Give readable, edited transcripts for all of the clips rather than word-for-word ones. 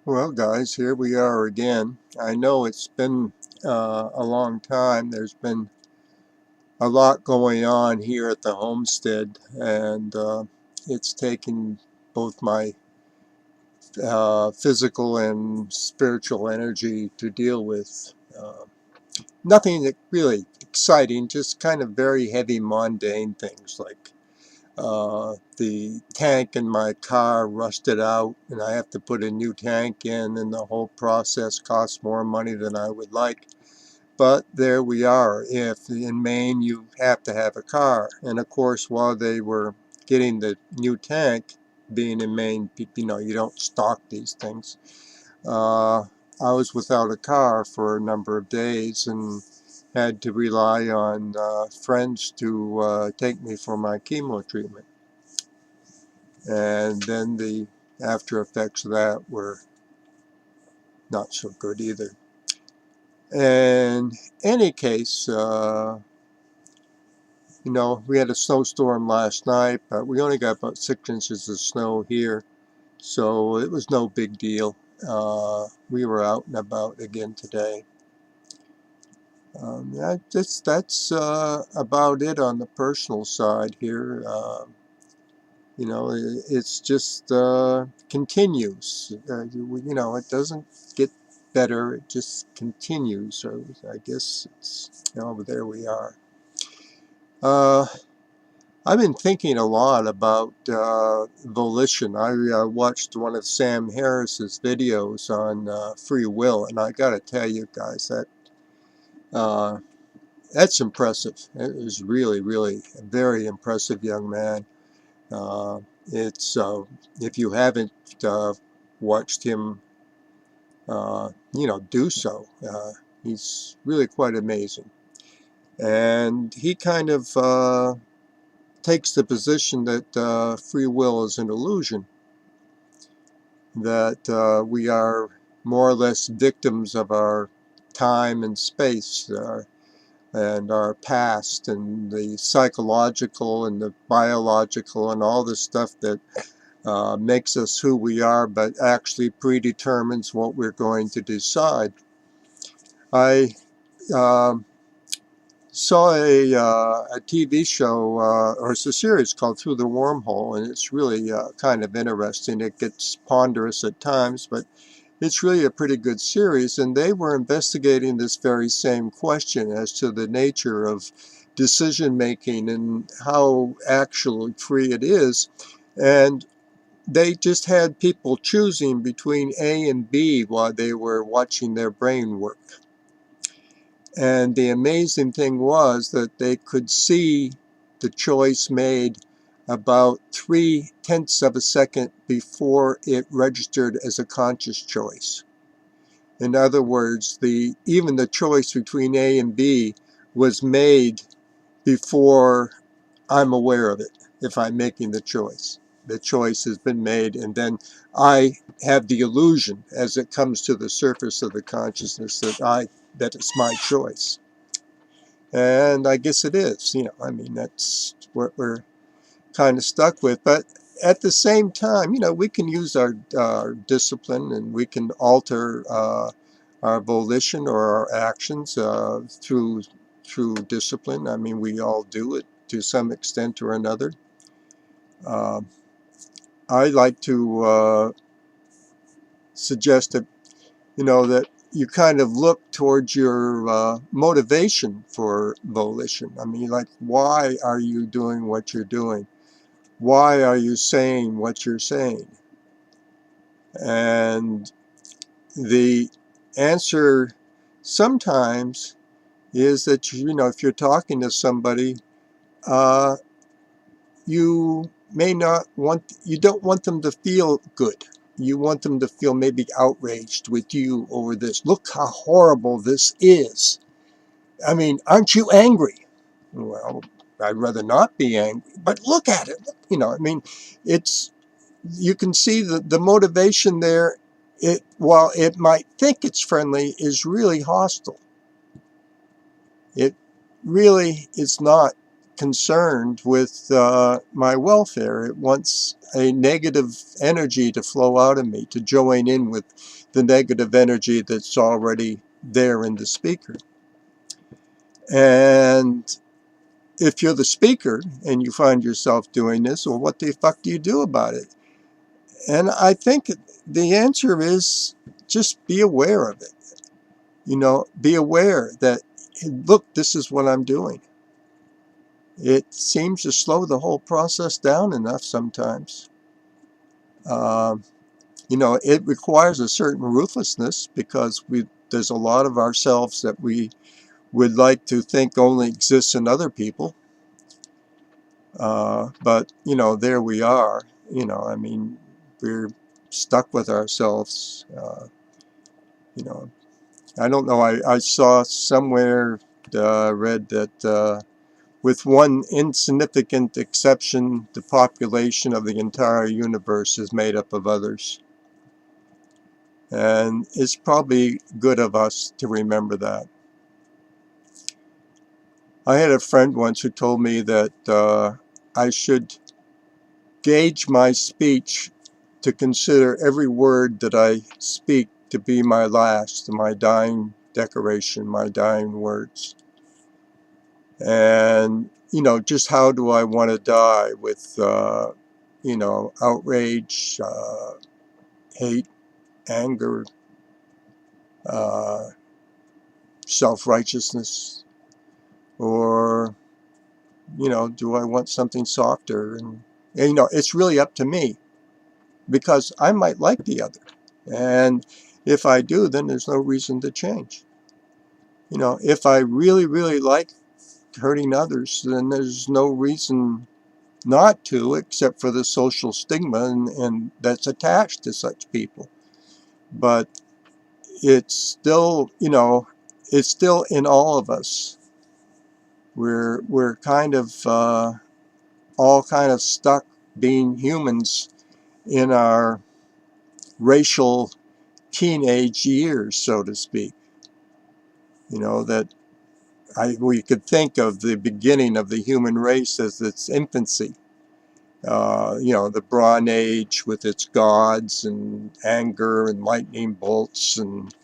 Well, guys, here we are again. I know it's been a long time. There's been a lot going on here at the homestead, and it's taken both my physical and spiritual energy to deal with. Nothing that really exciting, just kind of very heavy, mundane things like the tank in my car rusted out and I have to put a new tank in, and the whole process costs more money than I would like. But there we are. If in Maine you have to have a car, and of course while they were getting the new tank, being in Maine, you don't stock these things. uh, I was without a car for a number of days and had to rely on friends to take me for my chemo treatment. And then the after effects of that were not so good either. In any case, we had a snowstorm last night, but we only got about 6 inches of snow here, so it was no big deal. We were out and about again today. That's about it on the personal side here. It's just continues. It doesn't get better, it just continues. So I guess there we are. Uh, I've been thinking a lot about volition. I watched one of Sam Harris's videos on free will, and I got to tell you guys uh, that's impressive. It was really, really a very impressive young man. Uh, it's if you haven't watched him, do so. He's really quite amazing, and he kind of takes the position that free will is an illusion, that we are more or less victims of our time and space, and our past, and the psychological and the biological and all the stuff that makes us who we are, but actually predetermines what we're going to decide. I um saw a TV show, or it's a series called Through the Wormhole, and it's really kind of interesting. It gets ponderous at times, but it's really a pretty good series, and they were investigating this very same question as to the nature of decision making and how actually free it is. And they just had people choosing between A and B while they were watching their brain work. And the amazing thing was that they could see the choice made about 3/10 of a second before it registered as a conscious choice. In other words, even the choice between A and B was made before I'm aware of it. If I'm making the choice has been made, and then I have the illusion as it comes to the surface of the consciousness that it's my choice. And I guess it is. That's what we're kind of stuck with. But at the same time, we can use our discipline, and we can alter our volition or our actions through discipline. I mean, we all do it to some extent or another. Uh, I like to suggest that you kind of look towards your motivation for volition. I mean, like, why are you doing what you're doing? Why are you saying what you're saying? And the answer sometimes is that, if you're talking to somebody, uh, you don't want them to feel good. You want them to feel maybe outraged with you over this. Look how horrible this is. I mean, aren't you angry? Well, I'd rather not be angry, but look at it. I mean, it's, you can see the motivation there. While it might think it's friendly, is really hostile. It really is not concerned with my welfare. It wants a negative energy to flow out of me, to join in with the negative energy that's already there in the speaker. And if you're the speaker and you find yourself doing this, well, what the fuck do you do about it? And I think the answer is just be aware of it. You know, be aware that, look, this is what I'm doing. It seems to slow the whole process down enough sometimes. You know, it requires a certain ruthlessness because there's a lot of ourselves that we would like to think only exists in other people. But, you know, there we are. You know, I mean, we're stuck with ourselves. You know, I don't know. I saw somewhere, read that with one insignificant exception, the population of the entire universe is made up of others. And it's probably good of us to remember that. I had a friend once who told me that I should gauge my speech to consider every word that I speak to be my last, my dying declaration, my dying words. And, you know, just how do I want to die with, you know, outrage, hate, anger, self-righteousness, or, you know, do I want something softer? And, you know, it's really up to me, because I might like the other. And if I do, then there's no reason to change. You know, if I really, really like hurting others, then there's no reason not to, except for the social stigma and that's attached to such people. But it's still, you know, it's still in all of us. We're kind of all kind of stuck being humans in our racial teenage years, so to speak. You know, that we could think of the beginning of the human race as its infancy. You know, the Bronze Age with its gods and anger and lightning bolts and,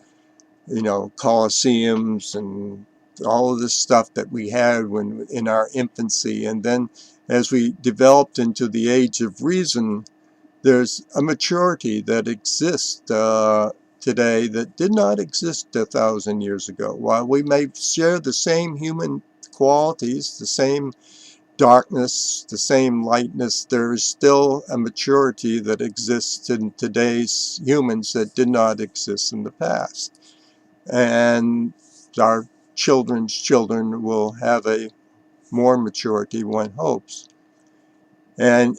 you know, colosseums and all of this stuff that we had when in our infancy. And then as we developed into the age of reason, there's a maturity that exists today that did not exist 1,000 years ago. While we may share the same human qualities, the same darkness, the same lightness, there is still a maturity that exists in today's humans that did not exist in the past. And our children's children will have a more maturity, one hopes. And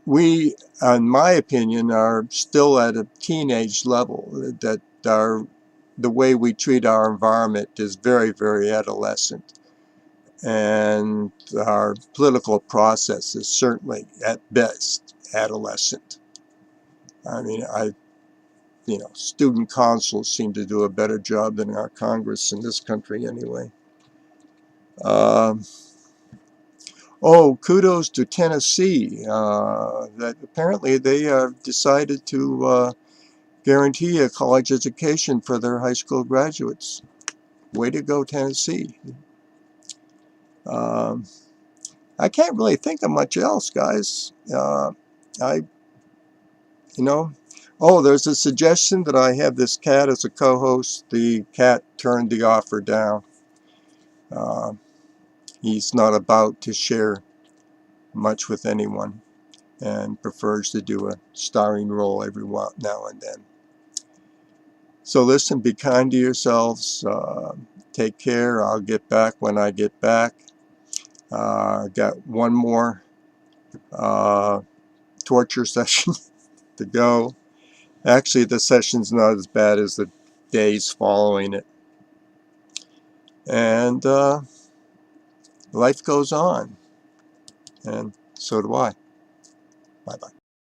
we, in my opinion, are still at a teenage level, that the way we treat our environment is very, very adolescent. And our political process is certainly, at best, adolescent. I mean, you know, student councils seem to do a better job than our Congress in this country anyway. Oh, kudos to Tennessee. That apparently they have decided to guarantee a college education for their high school graduates. Way to go, Tennessee. I can't really think of much else, guys. You know, oh, there's a suggestion that I have this cat as a co-host. The cat turned the offer down. He's not about to share much with anyone and prefers to do a starring role every now and then. So listen, be kind to yourselves. Take care. I'll get back when I get back. Got one more torture session to go. Actually, the session's not as bad as the days following it. And life goes on. And so do I. Bye-bye.